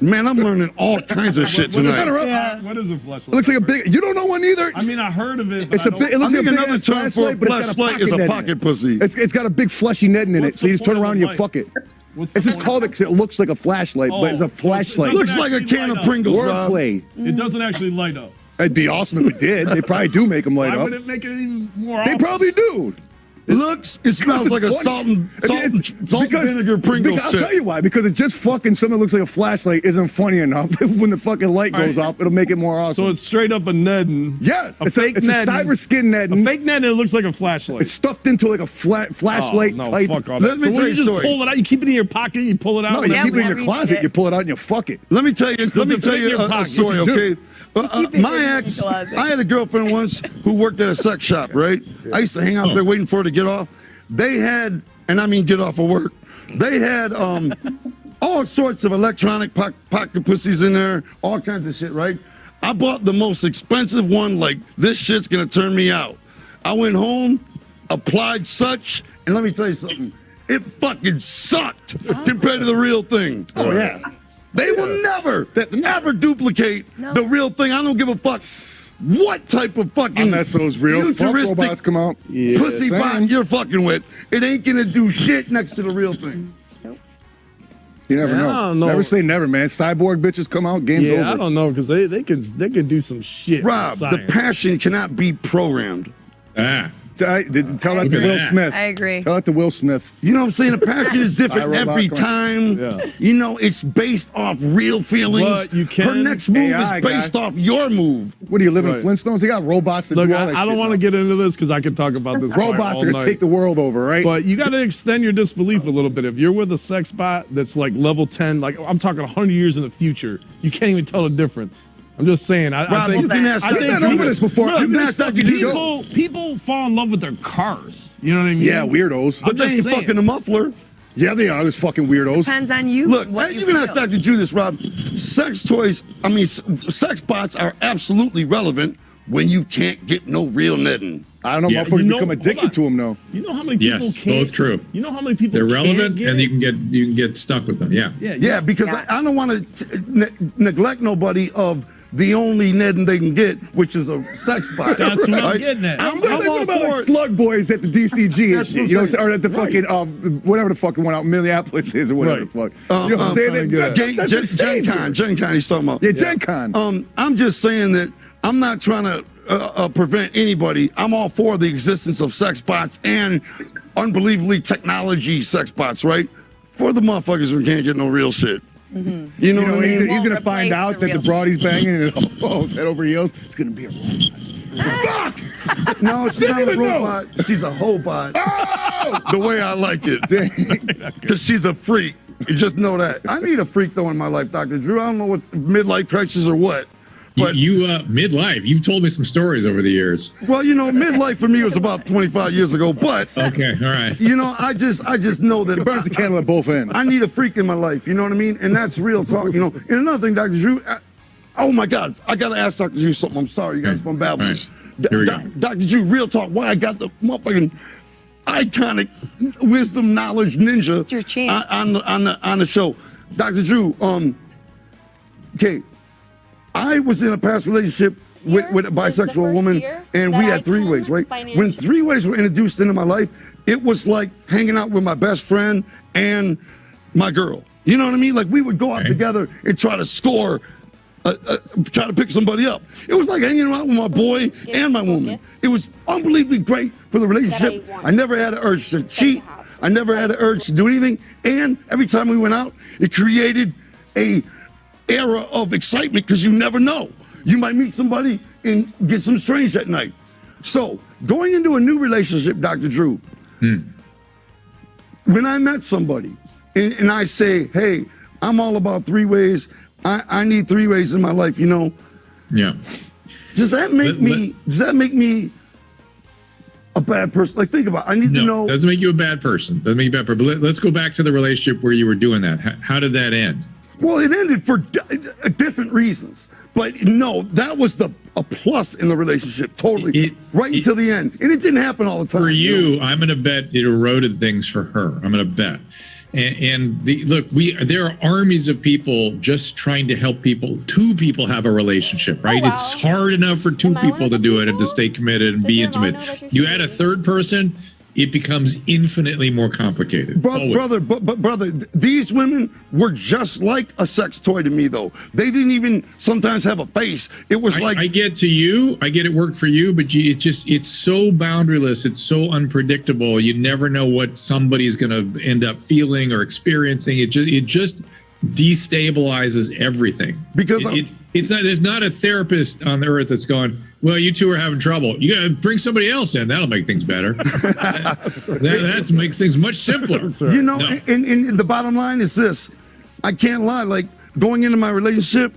Man, I'm learning all kinds of shit tonight. Yeah. What is a flashlight? It looks like a big. You don't know one either. I mean, I heard of it. But It's a big. It looks I like think a big another term for a flashlight is a pocket pussy. It's got a big fleshy netting in it, What's so you the just turn point of around the and you fuck it. What's the It's just point? called it 'cause it looks like a flashlight, but it's a flashlight. doesn't Looks like a actually can of light up. Pringles, Rob. Wordplay. It doesn't actually light up. It'd be awesome if it did. They probably do make them light Why up. would it make it even more They awesome? probably do. Looks, it smells like a salt and vinegar Pringles I'll chip. tell you why. Because it just fucking something that looks like a flashlight isn't funny enough. When the fucking light goes off, it'll make it more awesome. So it's straight up a netting. yes, a it's fake it's netting. a cyber skin netting. A fake netting. It looks like a flashlight. It's stuffed into like a flashlight Oh, no, type. fuck off. Let me So tell when you a just story. pull it out, you keep it in your pocket, you pull it out. No, and you then- keep it in whenever your you closet. need You pull it out and you fuck it. Let me tell you it's in your a pocket. story, You okay? Keep it My in your ex, closet. I had a girlfriend once who worked at a sex shop, right? I used to hang out there waiting for her to get off. They had, and I mean get off of work, they had all sorts of electronic pocket pussies in there, all kinds of shit, right? I bought the most expensive one, like, this shit's gonna turn me out. I went home, applied such, and let me tell you something, it fucking sucked compared to the real thing. Oh yeah. They will never duplicate No. the real thing. I don't give a fuck what type of fucking Unless those real fuck futuristic robots come out. Yeah, pussy same. bot you're fucking with. It ain't gonna do shit next to the real thing. You never Man, know. I don't know. Never say never, man. Cyborg bitches come out, game's over. Yeah, I don't know because they can do some shit. with Rob, the science. passion cannot be programmed. Tell that to Look at Will that. Smith. I agree. Tell that to Will Smith. You know what I'm saying? The passion is different iRobot every coming. time. Yeah. You know, it's based off real feelings. But you can- Her next move AI is based guy. off your move. What do you live in Right. Flintstones? They got robots that Look, do all that I don't shit want to now. get into this because I could talk about this. Robots all are gonna night. take the world over, right? But you got to extend your disbelief a little bit. If you're with a sex bot that's like level 10, like I'm talking 100 years in the future, you can't even tell the difference. I'm just saying. I Rob, think, you can ask I Dr. think I've been over this before. Look, You can ask Dr. people fall in love with their cars. You know what I mean? yeah, weirdos. But I'm they just ain't saying. fucking a muffler. Yeah, they are. Those fucking weirdos. Depends on you. Look, what you can ask feel. Dr. Judas, Rob. Sex toys, I mean, sex bots are absolutely relevant when you can't get no real netting. I don't know. Yeah. Motherfuckers You know- become hold addicted on. to them, though. You know how many people Yes, can't, both true. You know how many people They're can't relevant, get and it? you can get stuck with them. Yeah. Yeah, because Yeah. I don't want to neglect nobody of the only netting they can get, which is a sex bot. That's what I'm right? getting at. I'm What all about for like it. slug boys at the DCG and That's shit? what You know, I'm saying. or at the Right. fucking whatever the fucking one out in Minneapolis is or whatever Right. the fuck. You know what I'm saying? trying to get That's insane. Gen Con he's talking about. Yeah, Gen Con. I'm just saying that I'm not trying to prevent anybody. I'm all for the existence of sex bots and unbelievably technology sex bots, right? For the motherfuckers who can't get no real shit. You know You what I know, mean? he's Won't gonna find replace out the that the real broad he's banging and oh, head over heels. It's gonna be a robot. Fuck! No, she's not a even know. robot. She's a hoe bot. The way I like it. Because she's a freak. You just know that. I need a freak, though, in my life, Dr. Drew. I don't know what's midlife crisis or what. But, You midlife. You've told me some stories over the years. well, you know, midlife for me was about 25 years ago. But, Okay, all right. you know, I just know that Burns the candle at both ends. I need a freak in my life. You know what I mean? And that's real talk, you know. And another thing, Dr. Drew, oh, my God. I got to ask Dr. Drew something. I'm sorry, you guys, if I'm babbling. Right. Here we go. Dr. Drew, real talk. Why I got the motherfucking iconic wisdom knowledge ninja It's your chance. on the show. Dr. Drew, okay, I was in a past relationship with a This is the bisexual first woman, year and that we I had three can ways, right? financially- When three ways were introduced into my life, it was like hanging out with my best friend and my girl. You know what I mean? Like we would go out Okay. together and try to score, try to pick somebody up. It was like hanging out with my boy and my woman. gifts. It was unbelievably great for the relationship. want I never had an urge to cheat. have. I never had an urge to do anything. And every time we went out, it created a era of excitement because you never know. You might meet somebody and get some strange that night. So going into a new relationship, Dr. Drew, when I met somebody and I say, hey, I'm all about three ways. I need three ways in my life, you know. Yeah. Does that make me a bad person? Like, think about it. I need to know. Doesn't make you a bad person. Doesn't make you a bad person. But let's go back to the relationship where you were doing that. How did that end? Well, it ended for different reasons. But no, that was a plus in the relationship, totally, until the end. And it didn't happen all the time. For know? you, I'm going to bet it eroded things for her. I'm going to bet. Look, there are armies of people just trying to help two people have a relationship, right? wow. It's hard enough for two Am I one people of to the do it and to people? stay committed and Does be your mom intimate. know that you're You add a serious? third person, it becomes infinitely more complicated. Always. Brother, these women were just like a sex toy to me, though. They didn't even sometimes have a face. It was like I get it worked for you, but it's so boundaryless. It's so unpredictable. You never know what somebody's going to end up feeling or experiencing. It just destabilizes everything. Because it's not. There's not a therapist on the earth that's going, well, you two are having trouble. You got to bring somebody else in. That'll make things better. That makes things much simpler. You know, No. and the bottom line is this. I can't lie. Like, going into my relationship,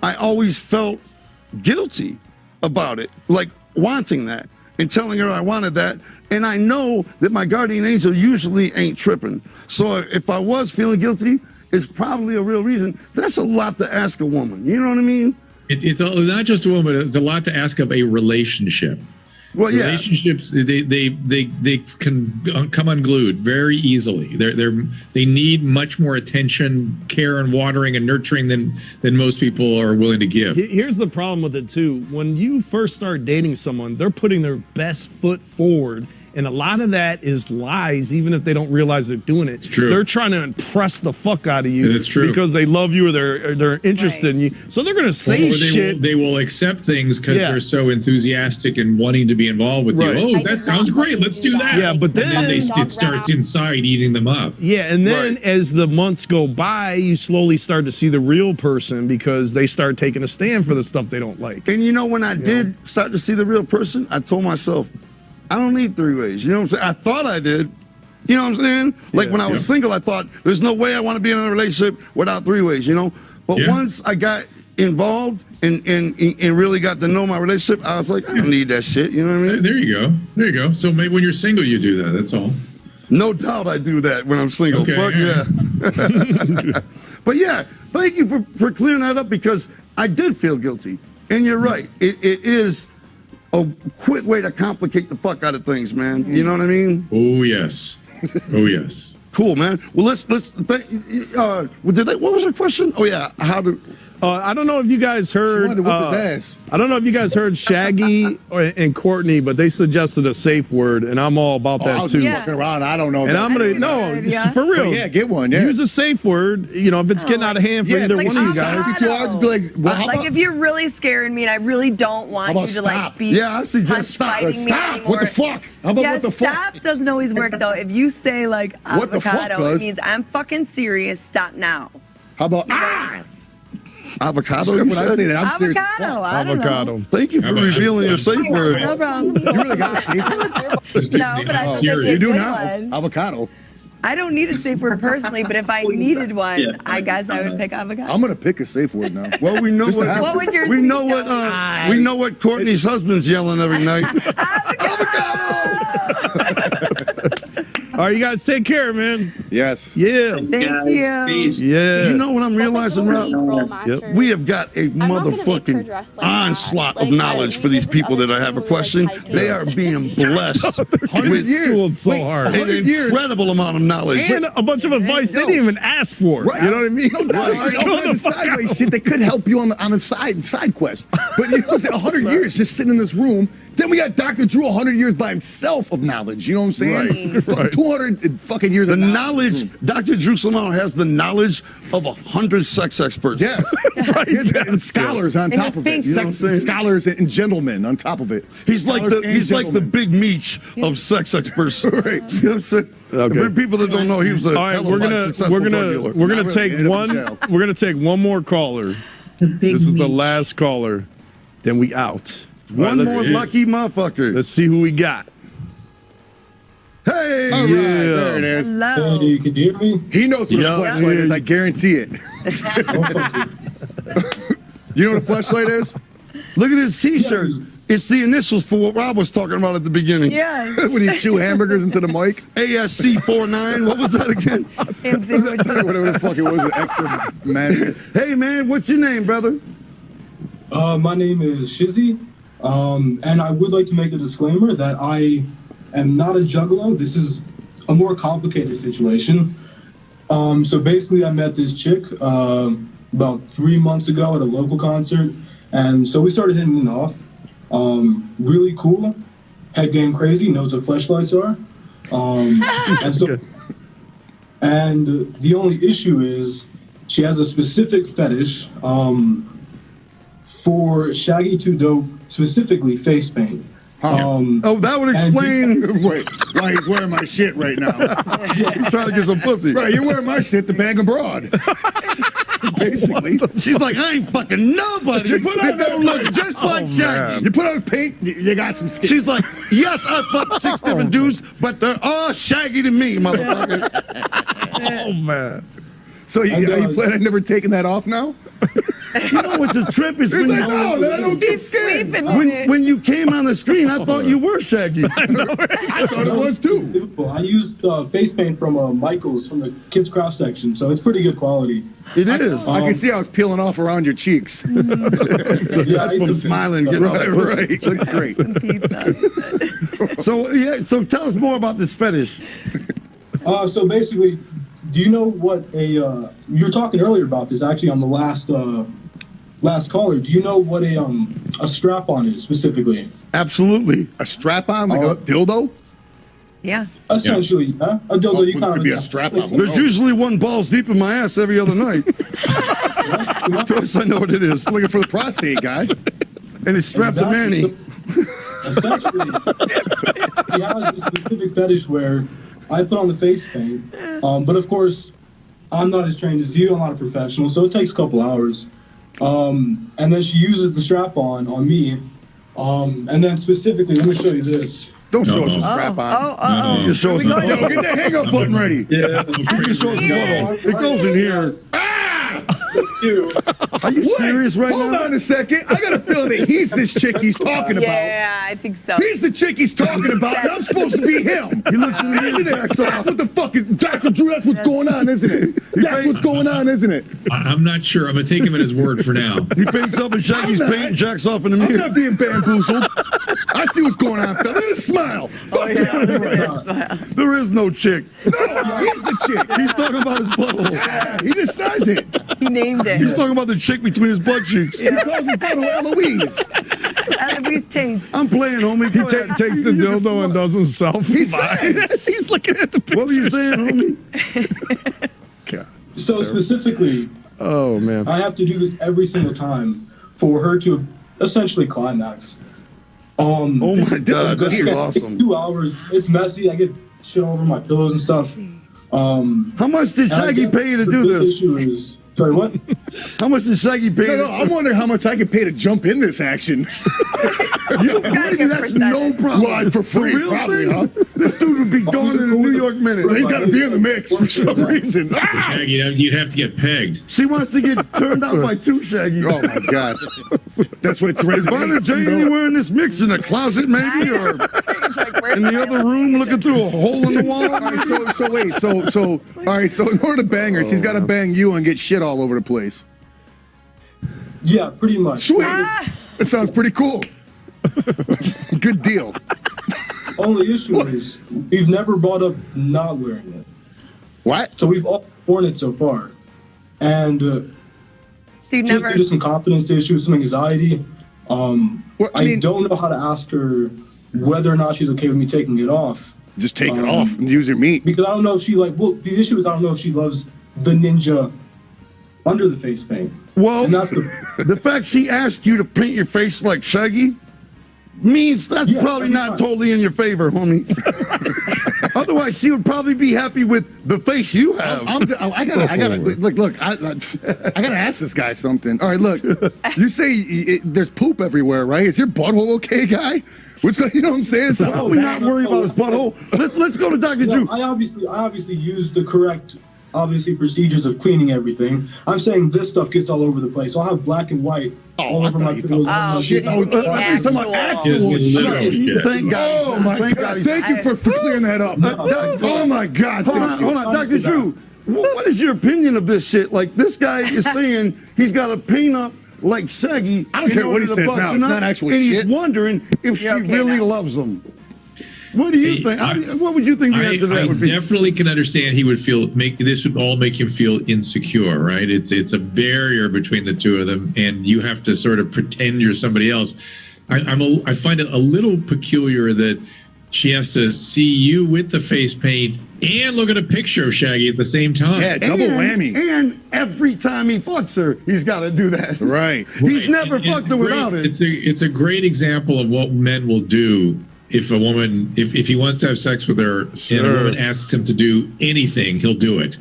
I always felt guilty about it. Like, wanting that and telling her I wanted that. And I know that my guardian angel usually ain't tripping. So if I was feeling guilty, it's probably a real reason. That's a lot to ask a woman. You know what I mean? It's not just a woman. It's a lot to ask of a relationship. Well, yeah. Relationships, they can come unglued very easily. They need much more attention, care, and watering and nurturing than most people are willing to give. Here's the problem with it too. When you first start dating someone, they're putting their best foot forward. And a lot of that is lies, even if they don't realize they're doing it. It's true. They're trying to impress the fuck out of you. That's true. Because they love you or they're interested in you. So they're going to say Or shit. they will accept things because Yeah. they're so enthusiastic and wanting to be involved with Right. you. Oh, I that did sounds not great. want Let's to do do that. that. Yeah, but And then then- it starts inside eating them up. Yeah, and then Right. as the months go by, you slowly start to see the real person because they start taking a stand for the stuff they don't like. And you know, when I did start to see the real person, I told myself, I don't need three ways. You know what I'm saying? I thought I did. You know what I'm saying? Like when I was single, I thought there's no way I want to be in a relationship without three ways, you know? But Yeah. once I got involved and really got to know my relationship, I was like, I don't need that shit. You know what I mean? There you go. There you go. So maybe when you're single, you do that. That's all. No doubt I do that when I'm single. Okay, Fuck yeah. yeah. But yeah, thank you for clearing that up because I did feel guilty. And you're right. It is a quick way to complicate the fuck out of things, man. You know what I mean? Oh, yes. Oh, yes. Cool, man. Well, let's what was your question? Oh yeah, how to I don't know if you guys heard. wanted to whip his ass. I don't know if you guys heard Shaggy and Courtney, but they suggested a safe word, and I'm all about I that was too. just fucking around. I don't know. And I'm gonna for real. Yeah, get one. Yeah. Use a safe word. You know, if it's getting out of hand for Yeah, either like one of you sometimes guys. it's too hard to be like, well, how Like about, if you're really scaring me and I really don't want How about you to like stop? be Yeah, I suggest punch stop. fighting me stop. anymore. What the fuck? How about Yeah, what the stop fuck? doesn't always work though. If you say like What the fuck avocado, it does? means I'm fucking serious. Stop now. How about avocado? When You I said? say that, I'm serious. Avocado. I don't know. Avocado. Thank you for Avocado. revealing your safe word. No problem. You really got a safe word? No, but I think that'd be You a do good now. one. Avocado. I don't need a safe word personally, but if I needed one, I guess I would pick avocado. I'm gonna pick a safe word now. Well, we know Just to what have What would yours we be, know what Kelly? we know what Courtney's husband's yelling every night. All right, you guys take care, man. Yes. Yeah. Thank you. Yeah. You know what I'm realizing, Rob? Yep. We have got a not gonna make her motherfucking dress like that. onslaught of Like, knowledge for these this people other that I thing have a we, like, question. hiked They in. are being blessed 100 with years. Schooled so Wait, hard. an 100 years. incredible amount of knowledge. And a bunch of advice they didn't even ask for. Right. You know what I mean? Right. All the sideways shit that could help you on the side quest. But you know, 100 years just sitting in this room. Then we got Dr. Drew 100 years by himself of knowledge. You know what I'm saying? Right. Right. 200 fucking years The of knowledge, Dr. Drew Salmano has the knowledge of 100 sex experts. Yes. And scholars on top of it. You know what I'm saying? Scholars and gentlemen on top of it. He's like Scholars the and he's like the gentlemen. big meech of sex experts. Right. You know what I'm saying? Okay. For people that don't know, he was a All right, hell of we're a gonna successful drug dealer. we're gonna Not take really. one End up in jail. we're gonna take one more caller. This is the last caller. Then we out. All right, One let's more see. lucky motherfucker. Let's see who we got. Hey! All right, Yeah. there it is. Hello. Hey, can you hear me? He knows what Yeah. a flashlight is. I guarantee it. You know what a flashlight is? Look at his t-shirt. It's the initials for what Rob was talking about at the beginning. Yeah. When you chew hamburgers into the mic. ASC 49. What was that again? Whatever the fuck it was, the extra madness. Hey, man, what's your name, brother? My name is Shizzy, and I would like to make a disclaimer that I am not a juggalo. This is a more complicated situation. So basically, I met this chick about 3 months ago at a local concert, and so we started hitting it off. Really cool, head game crazy, knows what fleshlights are, and the only issue is she has a specific fetish for Shaggy 2 Dope, specifically face paint. That would explain. Wait, why he's wearing my shit right now? He's trying to get some pussy. Right, you're wearing my shit to bang abroad. Basically. She's like, I ain't fucking nobody. You put on don't look just like Shaggy. You put on paint, you got some skin. She's like, yes, I fucked 6 different dudes, but they're all Shaggy to me, motherfucker. Oh man. So are you planning on never taking that off now? You know what's a trip is He's when like, oh, then I don't get skin. when you came on the screen, I thought you were Shaggy. I thought it was too. I used face paint from Michael's from the kids craft section, so it's pretty good quality. It is. I can see how it's peeling off around your cheeks. Yeah, I used From to- smiling, getting all that pussy. Right. Looks great. Some pizza. So tell us more about this fetish. So basically, do you know what you were talking earlier about this actually on the last caller? Do you know what a strap-on is specifically? Absolutely. A strap-on, like a dildo? Yeah. Essentially, yeah. A dildo. You kind could of be a strap-on. There's usually one balls deep in my ass every other night. Of course, I know what it is. Looking for the prostate guy. And it's strapped to Manny. Essentially, he has a specific fetish where I put on the face paint, but of course, I'm not as trained as you. I'm not a professional, so it takes a couple hours. And then she uses the strap-on on me, and then specifically, let me show you this. Don't show us a strap-on. You show us his Yo, butthole. get that hang-up button ready. Yeah. You show us his butthole. It goes in here. Are you serious right Hold now? on a second. I got a feeling that he's this chick he's talking about. Yeah, I think so. He's the chick he's talking about, and I'm supposed to be him. He looks in the mirror, backs off. What the fuck is Dr. Drew? That's what's going on, isn't it? That's what's going on, isn't it? I'm not sure. I'm gonna take him at his word for now. He paints up in Shaggy's paint and jacks off in the I'm mirror. not being bamboozled. I see what's going on, fella. Look at his smile. Fuck yeah. There is no chick. No, he's the chick. He's talking about his butthole. Yeah, he just says it. He named it. He's talking about the chick between his butt cheeks. He calls his butthole Eloise. Eloise Tate. I'm playing, homie. Takes the dildo and does himself. He says. He's looking at the picture. What were you saying, homie? God. So specifically, Oh, man. I have to do this every single time for her to essentially climax. Oh, my God. This is It's awesome. 2 hours. It's messy. I get shit all over my pillows and stuff. How much did And I Shaggy guess pay you to the do big this? issue is, sorry, what? How much did Shaggy pay you? No, I'm wondering how much I could pay to jump in this action. Maybe that's no problem. Well, for free, real probably, thing? huh? This dude would be gone in a New York minute. He's got to be in the mix for some reason. Ah! You'd have to get pegged. She wants to get turned out by 2 Shaggy. Oh my God, that's what it's Is Vonda Jane anywhere in this mix? In the closet, maybe? Or in the other room looking through a hole in the wall? All right, so wait, so all right, so in order to bang her, she's got to bang you and get shit all over the place. Yeah, pretty much. Sweet, that sounds pretty cool. Good deal. Only issue is we've never brought up not wearing it. What? So we've all worn it so far. And So you just never. due to some confidence issues, some anxiety, Well, I don't know how to ask her whether or not she's okay with me taking it off. Just take it off and use your meat. Because I don't know if she the issue is I don't know if she loves the ninja under the face paint. Well, And that's the the fact she asked you to paint your face like Shaggy means that's Yeah, probably not fine. totally in your favor, homie. Otherwise, she would probably be happy with the face you have. I gotta look. I gotta ask this guy something. All right, look. You say there's poop everywhere, right? Is your butthole okay, guy? What's going? You know what I'm saying? It's Why are we not worried about his butthole? Let's go to Dr. Drew. I obviously use the correct procedures of cleaning everything. I'm saying this stuff gets all over the place. So I'll have black and white all over my pillows. Oh, Shit. shit. He's talking about actual Literal shit. shit. Thank God. Oh my Thank God! God. Thank you for clearing that up. Oh my God! Hold on, Dr. Drew. What is your opinion of this shit? Like, this guy is saying he's got to paint up like Shaggy. I don't care what he says now. It's not actual and shit. he's wondering if she really loves him. What do you think? What would you think the answer to that I would be? definitely can understand he would this would all make him feel insecure, right? It's a barrier between the two of them, and you have to sort of pretend you're somebody else. I find it a little peculiar that she has to see you with the face paint and look at a picture of Shaggy at the same time. Yeah, double whammy. And every time he fucks her, he's got to do that. Right. He's never fucked her without it. It's a great example of what men will do if a woman, if he wants to have sex with her and a woman asks him to do anything, he'll do it.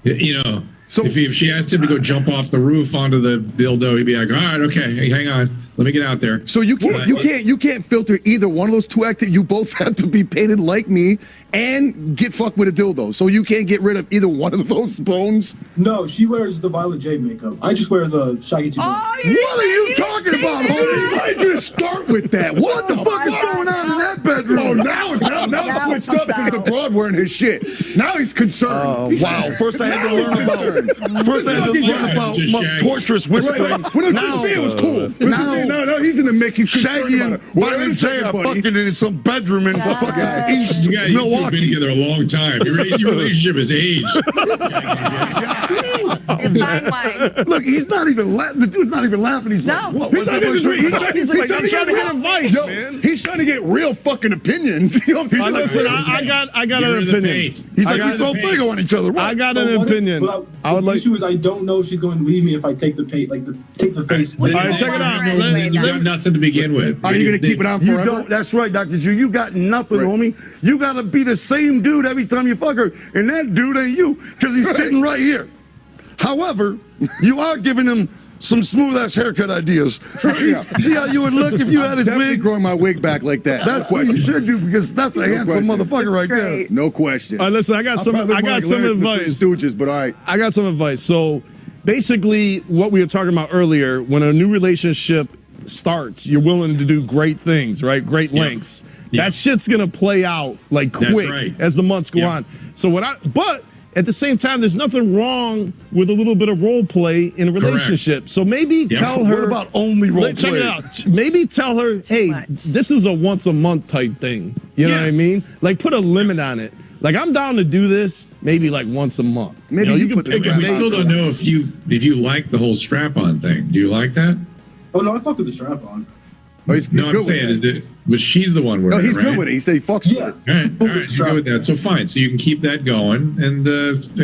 You know, so if she asked him to go jump off the roof onto the dildo, he'd be like, all right, okay, hey, hang on, let me get out there. So you can't filter either one of those two activities. You both have to be painted like me and get fucked with a dildo. So you can't get rid of either one of those bones. No, she wears the Violet J makeup. I just wear the Shaggy 2. What are you talking about, homie? Why did you start with that? What the fuck is going on in that bedroom? Oh, now it's switched up because the broad wearing his shit. Now he's concerned. Wow. First I had to learn about torturous whispering. When it was cool. No, he's in the mix. He's Shaggy and Violet J are fucking in some bedroom in fucking East Milwaukee. You've been together a long time. Your relationship is aged. Fine line. Look, he's not even laughing. The dude's not even laughing. He's like, what? He's trying to get advice, man. He's trying to get real fucking opinions. You know, Listen, I got an opinion. He's like, we throw big on each other. What? I got an opinion. The issue is I don't know if she's going to leave me if I take the paint, take the face. All right, check it out. You got nothing to begin with. Are you going to keep it on forever? You don't. That's right, Dr. Drew. You got nothing, homie. You got to be the same dude every time you fuck her. And that dude ain't you because he's sitting right here. However, you are giving him some smooth-ass haircut ideas. See how you would look if you had his wig? Growing my wig back like that. That's what you should do because that's a handsome motherfucker right there. No question. All right, listen, I got some advice. Stooges, but all right. I got some advice. So basically what we were talking about earlier, when a new relationship starts, you're willing to do great things, right? Great lengths. Yep. That shit's gonna play out like quick as the months go on. So but at the same time, there's nothing wrong with a little bit of role play in a relationship. Correct. So maybe tell her. What about only role play? Check it out. Maybe tell her, hey, this is a once a month type thing. You know what I mean? Like put a limit on it. Like I'm down to do this maybe like once a month. Maybe you can pick. We still don't know if you like the whole strap-on thing. Do you like that? Oh no, I fuck with the strap-on. Oh, he's no, I'm saying but she's the one wearing it, he's good with it. He said he fucks with it. All right, you're good with that. So fine. So you can keep that going. And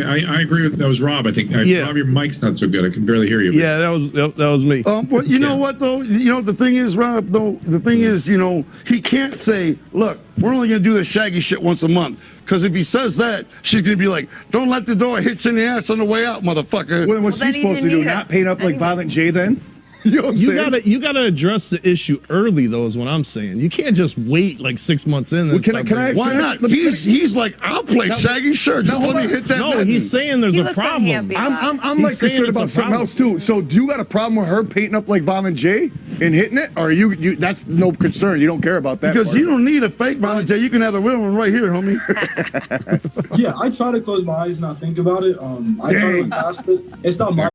I agree with that was Rob. I think Rob, your mic's not so good. I can barely hear you. Yeah, that was me. Well, you know what though? You know the thing is, Rob. Though the thing is, he can't say, "Look, we're only gonna do this Shaggy shit once a month." Because if he says that, she's gonna be like, "Don't let the door hit you in the ass on the way out, motherfucker." Well, what's she supposed to do? Not paint up like Violet J then? You know what I'm saying? You gotta address the issue early though, is what I'm saying. You can't just wait like 6 months in. Well, can I? Why not? He's like, I'll play Shaggy. Sure, just let me hit that. No, he's saying there's a problem. I'm like concerned about something else too. So do you got a problem with her painting up like Violet J and hitting it, or you? That's no concern. You don't care about that because you don't need a fake Violet J. You can have the real one right here, homie. Yeah, I try to close my eyes and not think about it. I try to look past it. It's not my